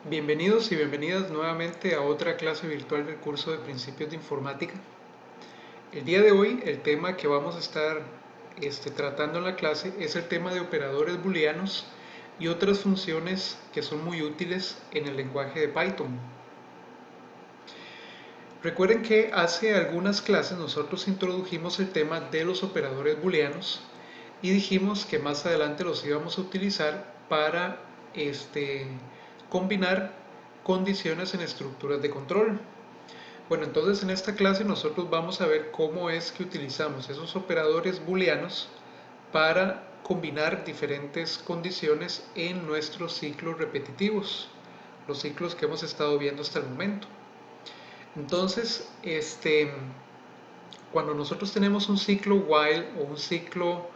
Bienvenidos y bienvenidas nuevamente a otra clase virtual del curso de Principios de Informática. El día de hoy el tema que vamos a estar tratando en la clase es el tema de operadores booleanos y otras funciones que son muy útiles en el lenguaje de Python. Recuerden que hace algunas clases nosotros introdujimos el tema de los operadores booleanos y dijimos que más adelante los íbamos a utilizar para combinar condiciones en estructuras de control. Bueno, entonces en esta clase nosotros vamos a ver cómo es que utilizamos esos operadores booleanos para combinar diferentes condiciones en nuestros ciclos repetitivos, los ciclos que hemos estado viendo hasta el momento. Entonces, cuando nosotros tenemos un ciclo while o un ciclo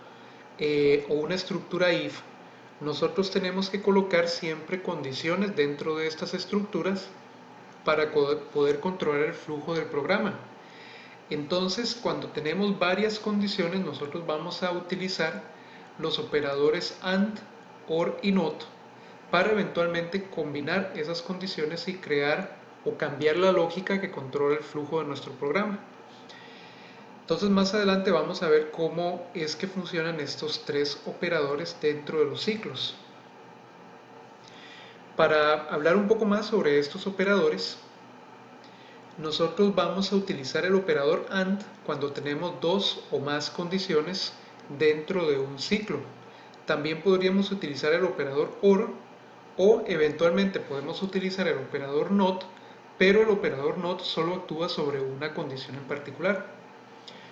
o una estructura if, nosotros tenemos que colocar siempre condiciones dentro de estas estructuras para poder controlar el flujo del programa. Entonces, cuando tenemos varias condiciones, nosotros vamos a utilizar los operadores AND, OR y NOT para eventualmente combinar esas condiciones y crear o cambiar la lógica que controla el flujo de nuestro programa. Entonces más adelante vamos a ver cómo es que funcionan estos tres operadores dentro de los ciclos. Para hablar un poco más sobre estos operadores, nosotros vamos a utilizar el operador AND cuando tenemos dos o más condiciones dentro de un ciclo. También podríamos utilizar el operador OR o eventualmente podemos utilizar el operador NOT, pero el operador NOT solo actúa sobre una condición en particular.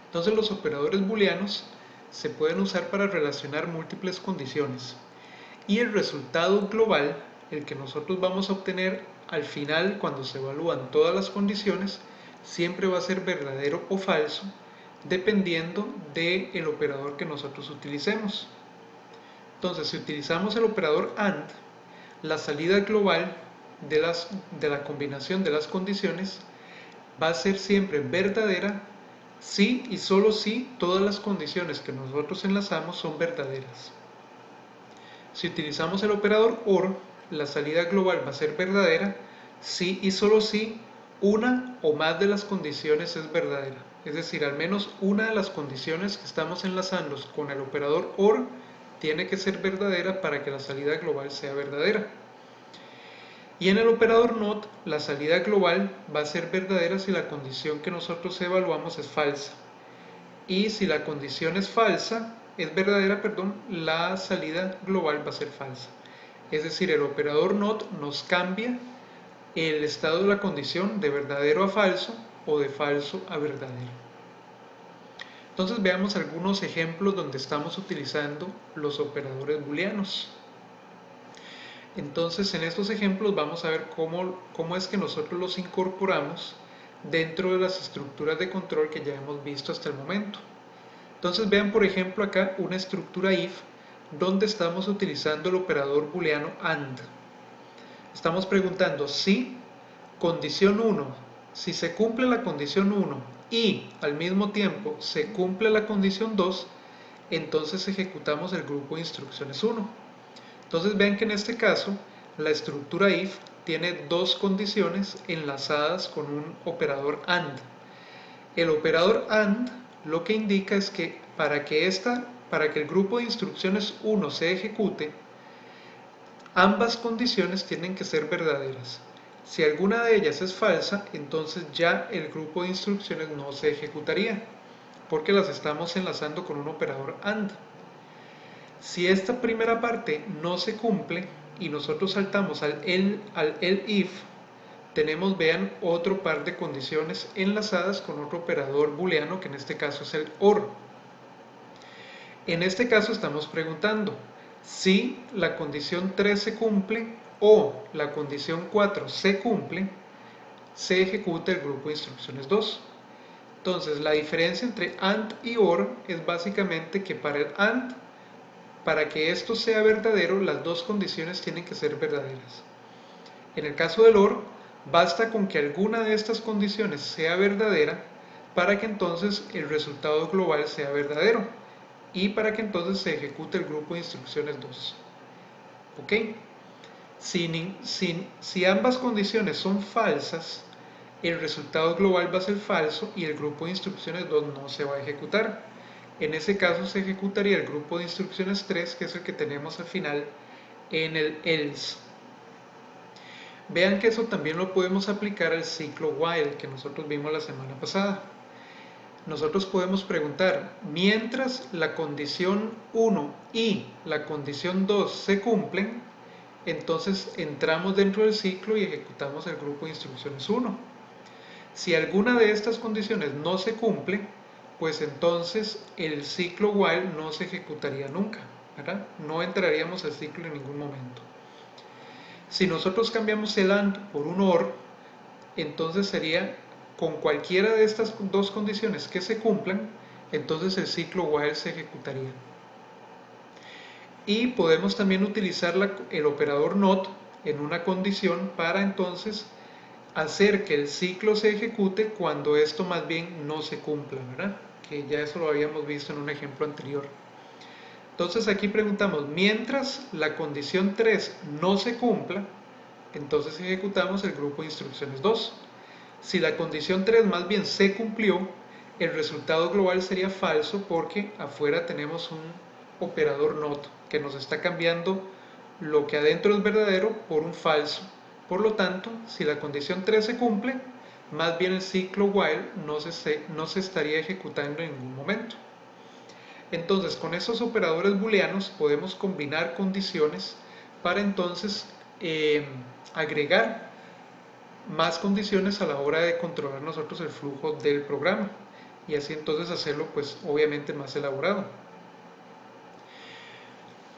Entonces los operadores booleanos se pueden usar para relacionar múltiples condiciones y el resultado global, el que nosotros vamos a obtener al final cuando se evalúan todas las condiciones, siempre va a ser verdadero o falso dependiendo del operador que nosotros utilicemos. Entonces, si utilizamos el operador AND, la salida global de la combinación de las condiciones va a ser siempre verdadera si y solo si todas las condiciones que nosotros enlazamos son verdaderas. Si utilizamos el operador OR, la salida global va a ser verdadera si y solo si una o más de las condiciones es verdadera. Es decir, al menos una de las condiciones que estamos enlazando con el operador OR tiene que ser verdadera para que la salida global sea verdadera. Y en el operador NOT, la salida global va a ser verdadera si la condición que nosotros evaluamos es falsa. Y si la condición es verdadera, la salida global va a ser falsa. Es decir, el operador NOT nos cambia el estado de la condición de verdadero a falso o de falso a verdadero. Entonces veamos algunos ejemplos donde estamos utilizando los operadores booleanos. Entonces en estos ejemplos vamos a ver cómo es que nosotros los incorporamos dentro de las estructuras de control que ya hemos visto hasta el momento. Entonces vean por ejemplo acá una estructura if donde estamos utilizando el operador booleano AND. Estamos preguntando si condición 1, si se cumple la condición 1 y al mismo tiempo se cumple la condición 2, entonces ejecutamos el grupo de instrucciones 1. Entonces vean que en este caso la estructura if tiene dos condiciones enlazadas con un operador AND. El operador AND lo que indica es que para que el grupo de instrucciones 1 se ejecute, ambas condiciones tienen que ser verdaderas. Si alguna de ellas es falsa, entonces ya el grupo de instrucciones no se ejecutaría, porque las estamos enlazando con un operador AND. Si esta primera parte no se cumple y nosotros saltamos al if, tenemos, vean, otro par de condiciones enlazadas con otro operador booleano que en este caso es el OR. En este caso estamos preguntando si la condición 3 se cumple o la condición 4 se cumple, se ejecuta el grupo de instrucciones 2. Entonces la diferencia entre AND y OR es básicamente que para el AND, para que esto sea verdadero, las dos condiciones tienen que ser verdaderas. En el caso del OR, basta con que alguna de estas condiciones sea verdadera para que entonces el resultado global sea verdadero y para que entonces se ejecute el grupo de instrucciones 2. ¿Ok? Si ambas condiciones son falsas, el resultado global va a ser falso y el grupo de instrucciones 2 no se va a ejecutar. En ese caso se ejecutaría el grupo de instrucciones 3, que es el que tenemos al final en el else. Vean que eso también lo podemos aplicar al ciclo while que nosotros vimos la semana pasada. Nosotros podemos preguntar, mientras la condición 1 y la condición 2 se cumplen, entonces entramos dentro del ciclo y ejecutamos el grupo de instrucciones 1. Si alguna de estas condiciones no se cumple, pues entonces el ciclo while no se ejecutaría nunca, ¿verdad? No entraríamos al ciclo en ningún momento. Si nosotros cambiamos el AND por un OR, entonces sería con cualquiera de estas dos condiciones que se cumplan, entonces el ciclo while se ejecutaría. Y podemos también utilizar el operador NOT en una condición para entonces hacer que el ciclo se ejecute cuando esto más bien no se cumpla, ¿verdad? Que ya eso lo habíamos visto en un ejemplo anterior. Entonces aquí preguntamos, mientras la condición 3 no se cumpla, entonces ejecutamos el grupo de instrucciones 2. Si la condición 3 más bien se cumplió, el resultado global sería falso porque afuera tenemos un operador NOT que nos está cambiando lo que adentro es verdadero por un falso. Por lo tanto, si la condición 3 se cumple, más bien el ciclo while no se estaría ejecutando en ningún momento. Entonces, con estos operadores booleanos podemos combinar condiciones para entonces agregar más condiciones a la hora de controlar nosotros el flujo del programa y así entonces hacerlo pues obviamente más elaborado.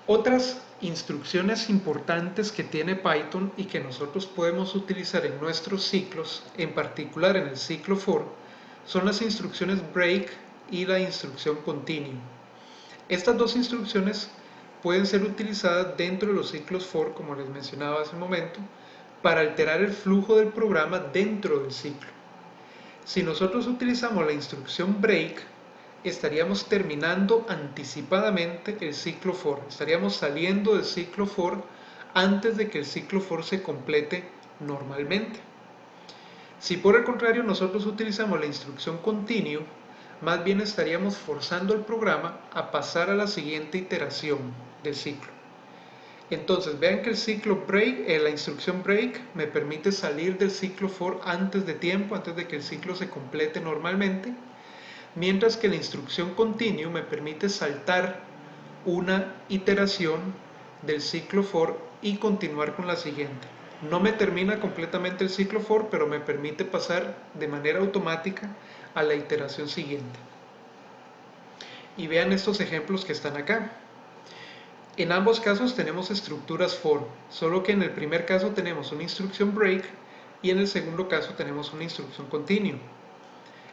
Otras instrucciones importantes que tiene Python y que nosotros podemos utilizar en nuestros ciclos, en particular en el ciclo for, son las instrucciones break y la instrucción continue. Estas dos instrucciones pueden ser utilizadas dentro de los ciclos for, como les mencionaba hace un momento, para alterar el flujo del programa dentro del ciclo. Si nosotros utilizamos la instrucción break, estaríamos terminando anticipadamente el ciclo for, estaríamos saliendo del ciclo for antes de que el ciclo for se complete normalmente. Si por el contrario nosotros utilizamos la instrucción continue, más bien estaríamos forzando el programa a pasar a la siguiente iteración del ciclo. Entonces vean que el ciclo break, la instrucción break me permite salir del ciclo for antes de tiempo, antes de que el ciclo se complete normalmente, mientras que la instrucción continue me permite saltar una iteración del ciclo for y continuar con la siguiente. No me termina completamente el ciclo for, pero me permite pasar de manera automática a la iteración siguiente. Y vean estos ejemplos que están acá. En ambos casos tenemos estructuras for, solo que en el primer caso tenemos una instrucción break y en el segundo caso tenemos una instrucción continue.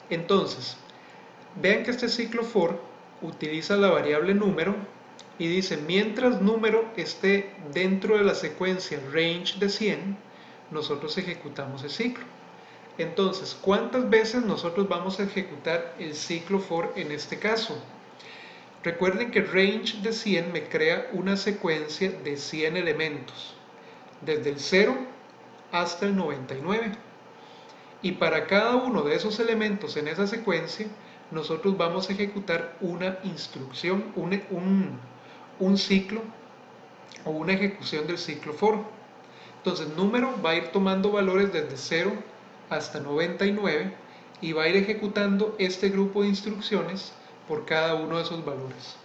Entonces, vean que este ciclo for utiliza la variable número y dice, mientras número esté dentro de la secuencia range de 100, nosotros ejecutamos el ciclo. Entonces, ¿cuántas veces nosotros vamos a ejecutar el ciclo for en este caso? Recuerden que range de 100 me crea una secuencia de 100 elementos, desde el 0 hasta el 99. Y para cada uno de esos elementos en esa secuencia, nosotros vamos a ejecutar una instrucción, un ciclo o una ejecución del ciclo for. Entonces, número va a ir tomando valores desde 0 hasta 99 y va a ir ejecutando este grupo de instrucciones por cada uno de esos valores.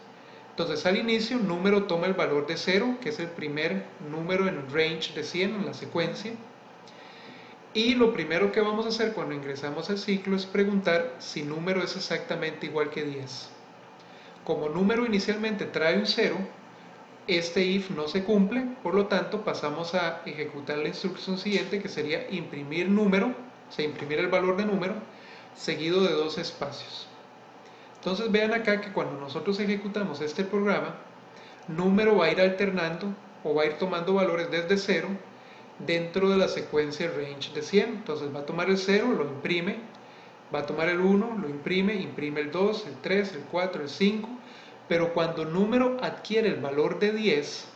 Entonces, al inicio, número toma el valor de 0, que es el primer número en el range de 100 en la secuencia. Y lo primero que vamos a hacer cuando ingresamos al ciclo es preguntar si número es exactamente igual que 10. Como número inicialmente trae un 0, este if no se cumple, por lo tanto pasamos a ejecutar la instrucción siguiente, que sería imprimir número, o sea, imprimir el valor de número, seguido de dos espacios. Entonces vean acá que cuando nosotros ejecutamos este programa, número va a ir alternando o va a ir tomando valores desde 0 dentro de la secuencia range de 100. Entonces va a tomar el 0, lo imprime, va a tomar el 1, lo imprime el 2, el 3, el 4, el 5, pero cuando número adquiere el valor de 10,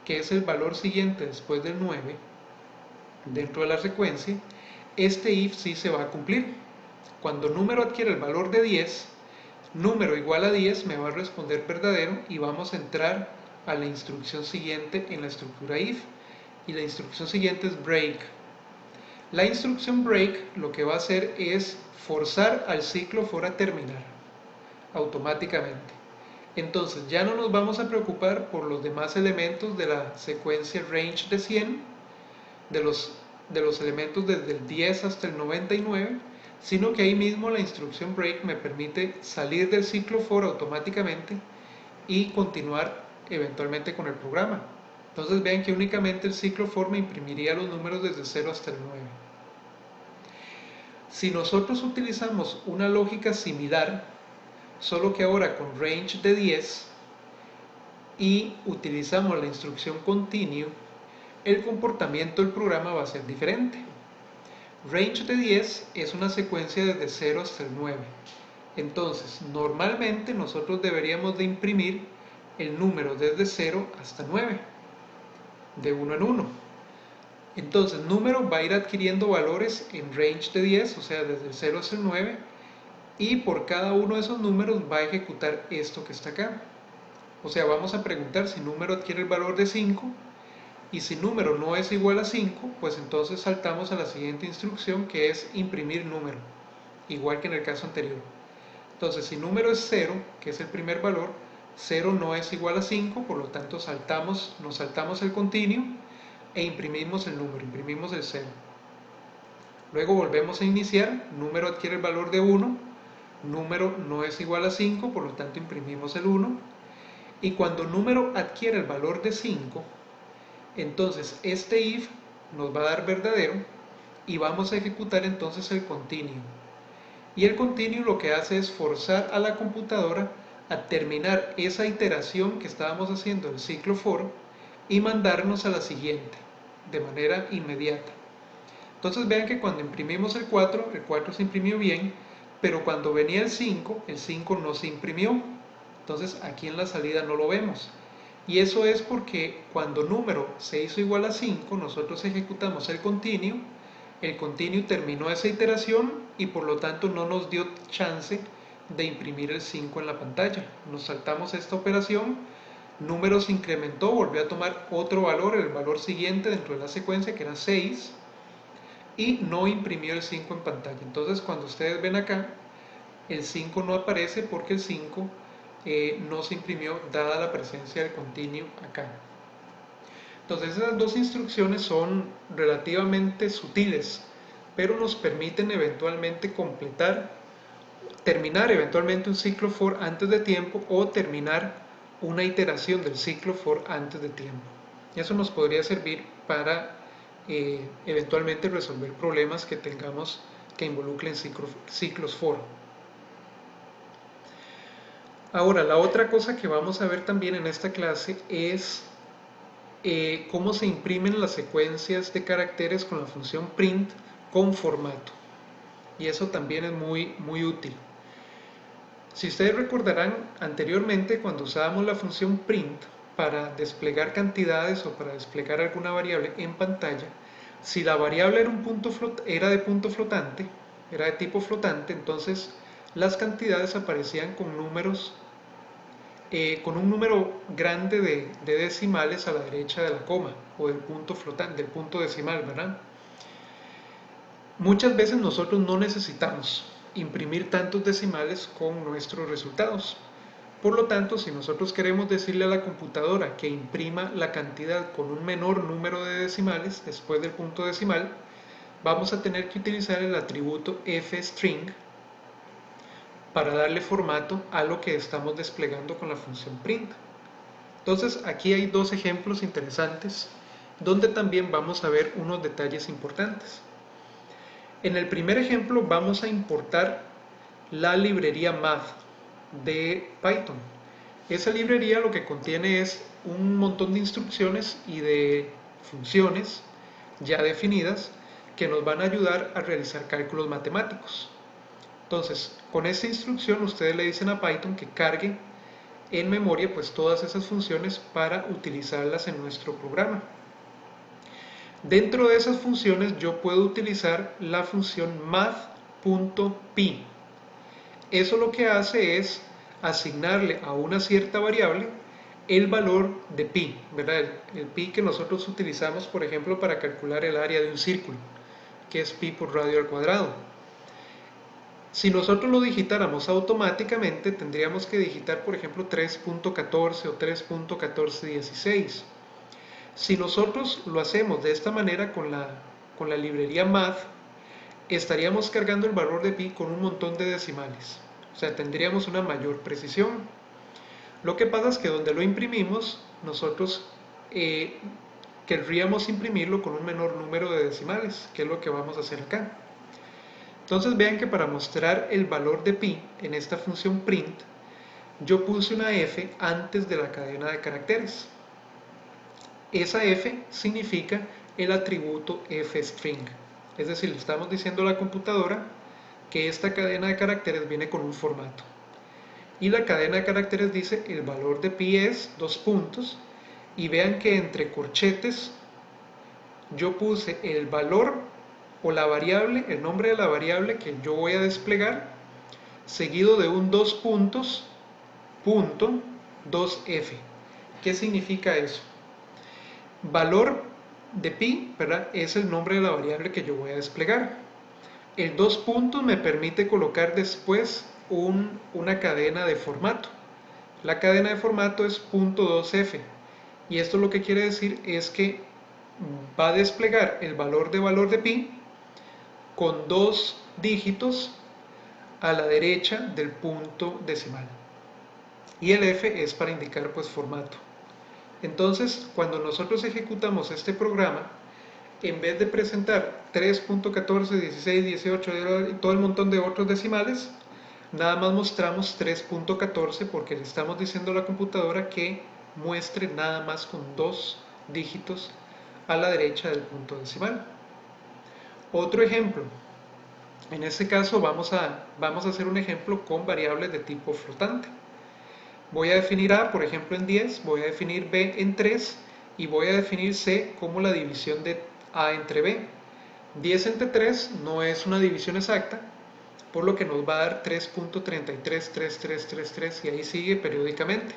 que es el valor siguiente después del 9, dentro de la secuencia, este if sí se va a cumplir. Cuando número adquiere el valor de 10, número igual a 10 me va a responder verdadero y vamos a entrar a la instrucción siguiente en la estructura if. Y la instrucción siguiente es break. La instrucción break lo que va a hacer es forzar al ciclo for a terminar automáticamente. Entonces ya no nos vamos a preocupar por los demás elementos de la secuencia range de 100, de los elementos desde el 10 hasta el 99, sino que ahí mismo la instrucción break me permite salir del ciclo for automáticamente y continuar eventualmente con el programa. Entonces vean que únicamente el ciclo for me imprimiría los números desde 0 hasta el 9. Si nosotros utilizamos una lógica similar, solo que ahora con range de 10 y utilizamos la instrucción continue, el comportamiento del programa va a ser diferente. Range de 10 es una secuencia desde 0 hasta el 9. Entonces, normalmente nosotros deberíamos de imprimir el número desde 0 hasta 9, de 1 en 1. Entonces, número va a ir adquiriendo valores en range de 10, o sea, desde el 0 hasta el 9, y por cada uno de esos números va a ejecutar esto que está acá. O sea, vamos a preguntar si número adquiere el valor de 5, y si número no es igual a 5, pues entonces saltamos a la siguiente instrucción, que es imprimir número, igual que en el caso anterior. Entonces, si número es 0, que es el primer valor, 0 no es igual a 5, por lo tanto nos saltamos el continuo e imprimimos el número, imprimimos el 0. Luego volvemos a iniciar, número adquiere el valor de 1, número no es igual a 5, por lo tanto imprimimos el 1. Y cuando número adquiere el valor de 5, entonces este if nos va a dar verdadero y vamos a ejecutar entonces el continuo. Y el continuo lo que hace es forzar a la computadora a terminar esa iteración que estábamos haciendo del ciclo for y mandarnos a la siguiente de manera inmediata. Entonces vean que cuando imprimimos el 4 se imprimió bien, pero cuando venía el 5 no se imprimió. Entonces aquí en la salida no lo vemos. Y eso es porque cuando número se hizo igual a 5, nosotros ejecutamos el continuo terminó esa iteración y por lo tanto no nos dio chance de imprimir el 5 en la pantalla. Nos saltamos esta operación, número se incrementó, volvió a tomar otro valor, el valor siguiente dentro de la secuencia que era 6, y no imprimió el 5 en pantalla. Entonces cuando ustedes ven acá, el 5 no aparece porque el 5 no se imprimió dada la presencia del continuo acá. Entonces esas dos instrucciones son relativamente sutiles, pero nos permiten eventualmente terminar eventualmente un ciclo for antes de tiempo o terminar una iteración del ciclo for antes de tiempo. Y eso nos podría servir para eventualmente resolver problemas que tengamos que involucren ciclos for. Ahora, la otra cosa que vamos a ver también en esta clase es cómo se imprimen las secuencias de caracteres con la función print con formato. Y eso también es muy, muy útil. Si ustedes recordarán, anteriormente cuando usábamos la función print para desplegar cantidades o para desplegar alguna variable en pantalla, si la variable era de punto flotante, era de tipo flotante, entonces las cantidades aparecían con números con un número grande de decimales a la derecha de la coma o del punto flotante, del punto decimal, ¿verdad? Muchas veces nosotros no necesitamos imprimir tantos decimales con nuestros resultados. Por lo tanto, si nosotros queremos decirle a la computadora que imprima la cantidad con un menor número de decimales después del punto decimal, vamos a tener que utilizar el atributo fstring para darle formato a lo que estamos desplegando con la función print. Entonces aquí hay dos ejemplos interesantes donde también vamos a ver unos detalles importantes. En el primer ejemplo vamos a importar la librería math de Python. Esa librería lo que contiene es un montón de instrucciones y de funciones ya definidas que nos van a ayudar a realizar cálculos matemáticos. Entonces, con esta instrucción ustedes le dicen a Python que cargue en memoria pues todas esas funciones para utilizarlas en nuestro programa. Dentro de esas funciones yo puedo utilizar la función math.pi. Eso lo que hace es asignarle a una cierta variable el valor de pi, ¿verdad? El pi que nosotros utilizamos, por ejemplo, para calcular el área de un círculo, que es pi por radio al cuadrado. Si nosotros lo digitáramos automáticamente, tendríamos que digitar, por ejemplo, 3.14 o 3.1416. Si nosotros lo hacemos de esta manera con la librería Math, estaríamos cargando el valor de pi con un montón de decimales. O sea, tendríamos una mayor precisión. Lo que pasa es que donde lo imprimimos, nosotros querríamos imprimirlo con un menor número de decimales, que es lo que vamos a hacer acá. Entonces vean que para mostrar el valor de pi en esta función print, yo puse una f antes de la cadena de caracteres. Esa f significa el atributo fstring. Es decir, le estamos diciendo a la computadora que esta cadena de caracteres viene con un formato. Y la cadena de caracteres dice el valor de pi es 2 puntos. Y vean que entre corchetes yo puse el valor o la variable, el nombre de la variable que yo voy a desplegar, seguido de un 2 puntos, punto 2f. ¿Qué significa eso? Valor de pi, ¿verdad? Es el nombre de la variable que yo voy a desplegar. El 2 puntos me permite colocar después una cadena de formato. La cadena de formato es .2f. Y esto lo que quiere decir es que va a desplegar el valor de pi con 2 dígitos a la derecha del punto decimal. Y el f es para indicar pues formato. Entonces, cuando nosotros ejecutamos este programa, en vez de presentar 3.14, 16, 18 y todo el montón de otros decimales, nada más mostramos 3.14 porque le estamos diciendo a la computadora que muestre nada más con 2 dígitos a la derecha del punto decimal. Otro ejemplo. En este caso vamos a hacer un ejemplo con variables de tipo flotante. Voy a definir A, por ejemplo, en 10, voy a definir B en 3 y voy a definir C como la división de A entre B. 10 entre 3 no es una división exacta, por lo que nos va a dar 3.333333 y ahí sigue periódicamente.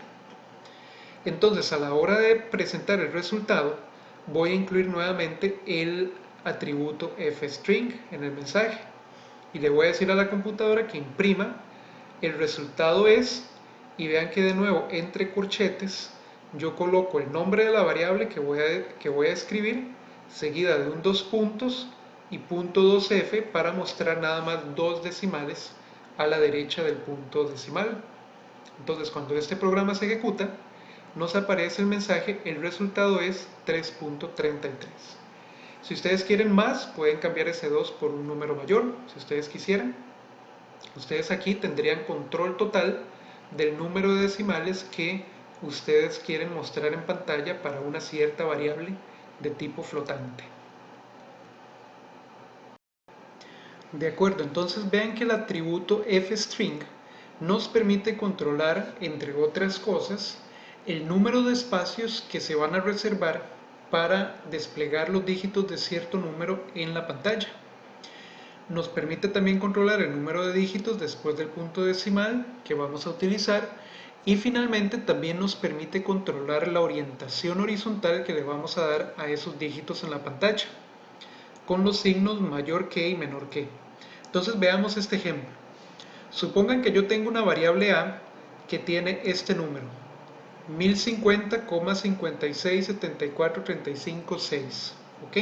Entonces, a la hora de presentar el resultado, voy a incluir nuevamente el atributo fstring en el mensaje y le voy a decir a la computadora que imprima el resultado es, y vean que de nuevo entre corchetes yo coloco el nombre de la variable que voy a escribir, seguida de un 2 puntos y .2f para mostrar nada más 2 decimales a la derecha del punto decimal. Entonces cuando este programa se ejecuta, nos aparece el mensaje, el resultado es 3.33. Si ustedes quieren más, pueden cambiar ese 2 por un número mayor, si ustedes quisieran. Ustedes aquí tendrían control total del número de decimales que ustedes quieren mostrar en pantalla para una cierta variable de tipo flotante. De acuerdo, entonces vean que el atributo fstring nos permite controlar, entre otras cosas, el número de espacios que se van a reservar para desplegar los dígitos de cierto número en la pantalla. Nos permite también controlar el número de dígitos después del punto decimal que vamos a utilizar y finalmente también nos permite controlar la orientación horizontal que le vamos a dar a esos dígitos en la pantalla con los signos mayor que y menor que. Entonces veamos este ejemplo. Supongan que yo tengo una variable a que tiene este número 1050,567435,6, ¿ok?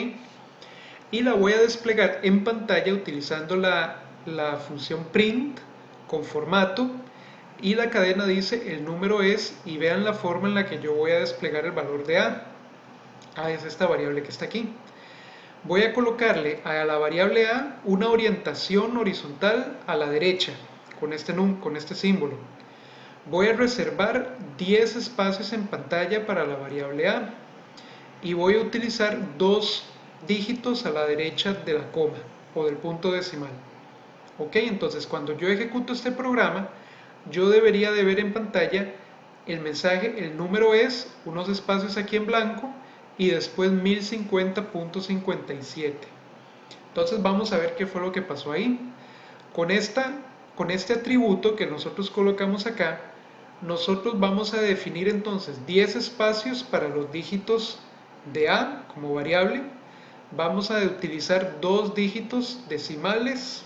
Y la voy a desplegar en pantalla utilizando la función print con formato y la cadena dice el número es, y vean la forma en la que yo voy a desplegar el valor de a es esta variable que está aquí. Voy a colocarle a la variable a una orientación horizontal a la derecha con este símbolo. Voy a reservar 10 espacios en pantalla para la variable a y voy a utilizar 2 dígitos a la derecha de la coma o del punto decimal. Ok, entonces cuando yo ejecuto este programa, yo debería de ver en pantalla el mensaje, el número es unos espacios aquí en blanco y después 1050.57. Entonces vamos a ver qué fue lo que pasó ahí. Con este atributo que nosotros colocamos acá, nosotros vamos a definir entonces 10 espacios para los dígitos de A como variable. Vamos a utilizar 2 dígitos decimales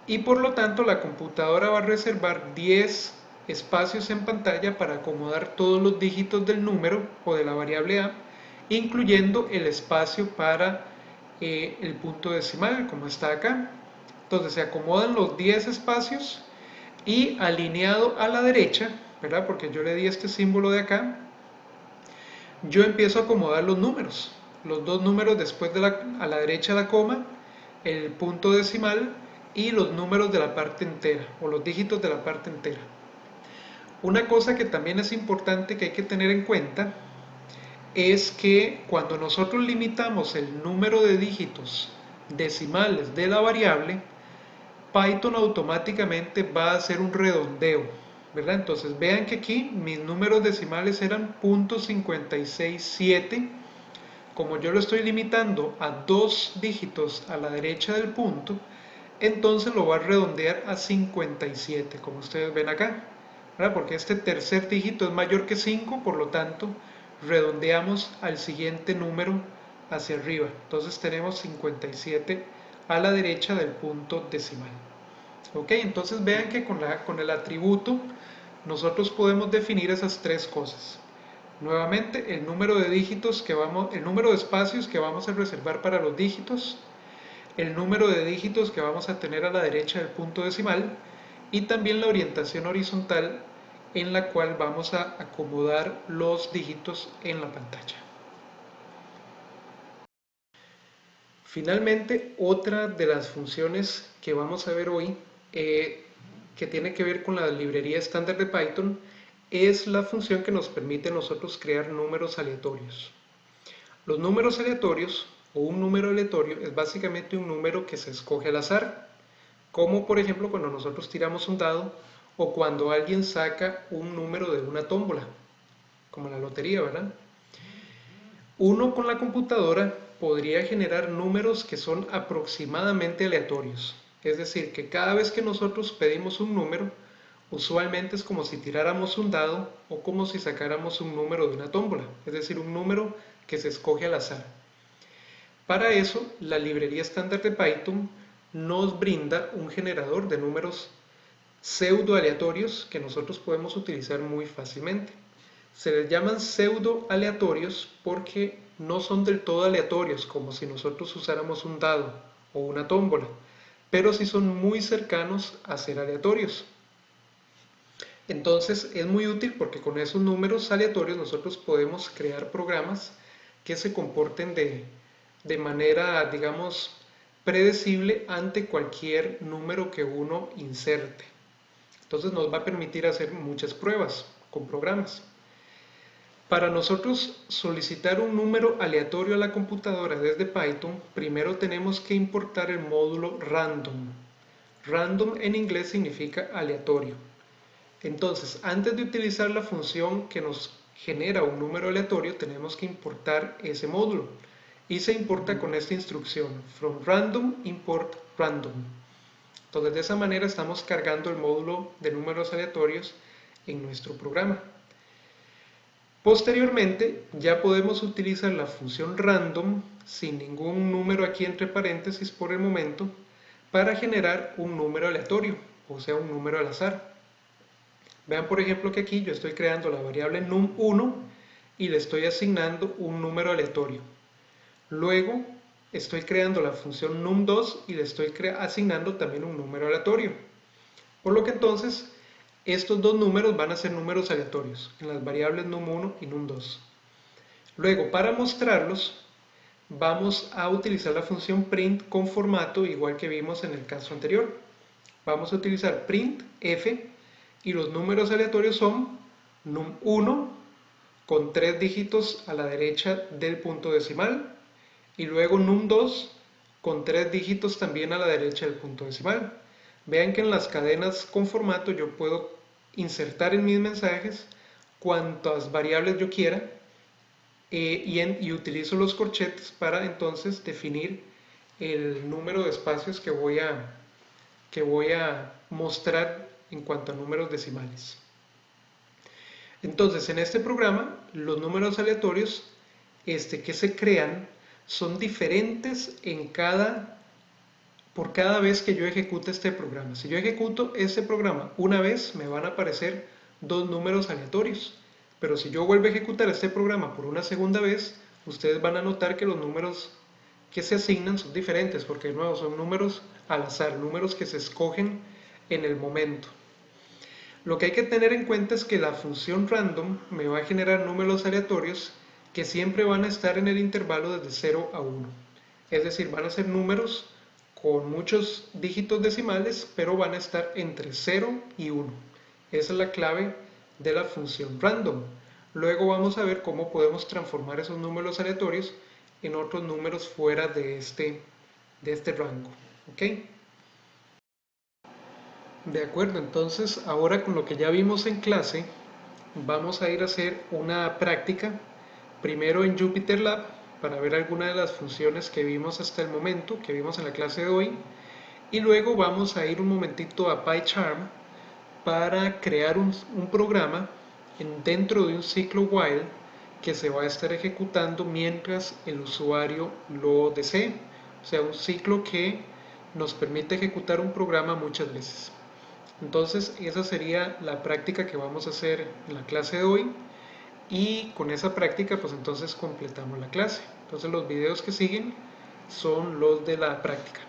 y por lo tanto la computadora va a reservar 10 espacios en pantalla para acomodar todos los dígitos del número o de la variable A, incluyendo el espacio para el punto decimal, como está acá. Entonces se acomodan los 10 espacios y alineado a la derecha, ¿verdad? Porque yo le di este símbolo de acá, yo empiezo a acomodar los números. Los dos números después a la derecha la coma, el punto decimal y los números de la parte entera o los dígitos de la parte entera. Una cosa que también es importante que hay que tener en cuenta es que cuando nosotros limitamos el número de dígitos decimales de la variable, Python automáticamente va a hacer un redondeo, ¿verdad? Entonces vean que aquí mis números decimales eran .567. Como yo lo estoy limitando a 2 dígitos a la derecha del punto, entonces lo va a redondear a 57, como ustedes ven acá, ¿verdad? Porque este tercer dígito es mayor que 5, por lo tanto redondeamos al siguiente número hacia arriba. Entonces tenemos 57 a la derecha del punto decimal. Ok, entonces vean que con el atributo nosotros podemos definir esas tres cosas. Nuevamente, el número de dígitos el número de espacios que vamos a reservar para los dígitos, el número de dígitos que vamos a tener a la derecha del punto decimal y también la orientación horizontal en la cual vamos a acomodar los dígitos en la pantalla. Finalmente, otra de las funciones que vamos a ver hoy, que tiene que ver con la librería estándar de Python, es la función que nos permite a nosotros crear números aleatorios. Los números aleatorios o un número aleatorio es básicamente un número que se escoge al azar, como por ejemplo cuando nosotros tiramos un dado o cuando alguien saca un número de una tómbola, como la lotería, ¿verdad? Uno con la computadora podría generar números que son aproximadamente aleatorios, es decir, que cada vez que nosotros pedimos un número, usualmente es como si tiráramos un dado o como si sacáramos un número de una tómbola, es decir, un número que se escoge al azar. Para eso, la librería estándar de Python nos brinda un generador de números pseudo aleatorios que nosotros podemos utilizar muy fácilmente. Se les llaman pseudo aleatorios porque no son del todo aleatorios, como si nosotros usáramos un dado o una tómbola, pero sí son muy cercanos a ser aleatorios. Entonces es muy útil porque con esos números aleatorios nosotros podemos crear programas que se comporten de manera, digamos, predecible ante cualquier número que uno inserte. Entonces nos va a permitir hacer muchas pruebas con programas. Para nosotros solicitar un número aleatorio a la computadora desde Python, primero tenemos que importar el módulo random. Random en inglés significa aleatorio. Entonces, antes de utilizar la función que nos genera un número aleatorio, tenemos que importar ese módulo. Y se importa con esta instrucción, from random import random. Entonces, de esa manera estamos cargando el módulo de números aleatorios en nuestro programa. Posteriormente, ya podemos utilizar la función random, sin ningún número aquí entre paréntesis por el momento, para generar un número aleatorio, o sea, un número al azar. Vean por ejemplo que aquí yo estoy creando la variable num1 y le estoy asignando un número aleatorio. Luego estoy creando la función num2 y le estoy asignando también un número aleatorio. Por lo que entonces estos dos números van a ser números aleatorios en las variables num1 y num2. Luego para mostrarlos vamos a utilizar la función print con formato igual que vimos en el caso anterior. Vamos a utilizar printf y los números aleatorios son num1 con 3 dígitos a la derecha del punto decimal y luego num2 con 3 dígitos también a la derecha del punto decimal. Vean que en las cadenas con formato yo puedo insertar en mis mensajes cuantas variables yo quiera y utilizo los corchetes para entonces definir el número de espacios que voy a mostrar en cuanto a números decimales. Entonces, en este programa, los números aleatorios que se crean son diferentes por cada vez que yo ejecute este programa. Si yo ejecuto este programa una vez, me van a aparecer dos números aleatorios. Pero si yo vuelvo a ejecutar este programa por una segunda vez, ustedes van a notar que los números que se asignan son diferentes, porque de nuevo son números al azar, números que se escogen en el momento. Lo que hay que tener en cuenta es que la función random me va a generar números aleatorios que siempre van a estar en el intervalo desde 0 a 1. Es decir, van a ser números con muchos dígitos decimales, pero van a estar entre 0 y 1. Esa es la clave de la función random. Luego vamos a ver cómo podemos transformar esos números aleatorios en otros números fuera de este rango. ¿Ok? De acuerdo, entonces ahora con lo que ya vimos en clase, vamos a ir a hacer una práctica, primero en JupyterLab, para ver algunas de las funciones que vimos hasta el momento, que vimos en la clase de hoy, y luego vamos a ir un momentito a PyCharm para crear un programa dentro de un ciclo while que se va a estar ejecutando mientras el usuario lo desee, o sea, un ciclo que nos permite ejecutar un programa muchas veces. Entonces esa sería la práctica que vamos a hacer en la clase de hoy y con esa práctica pues entonces completamos la clase. Entonces los videos que siguen son los de la práctica.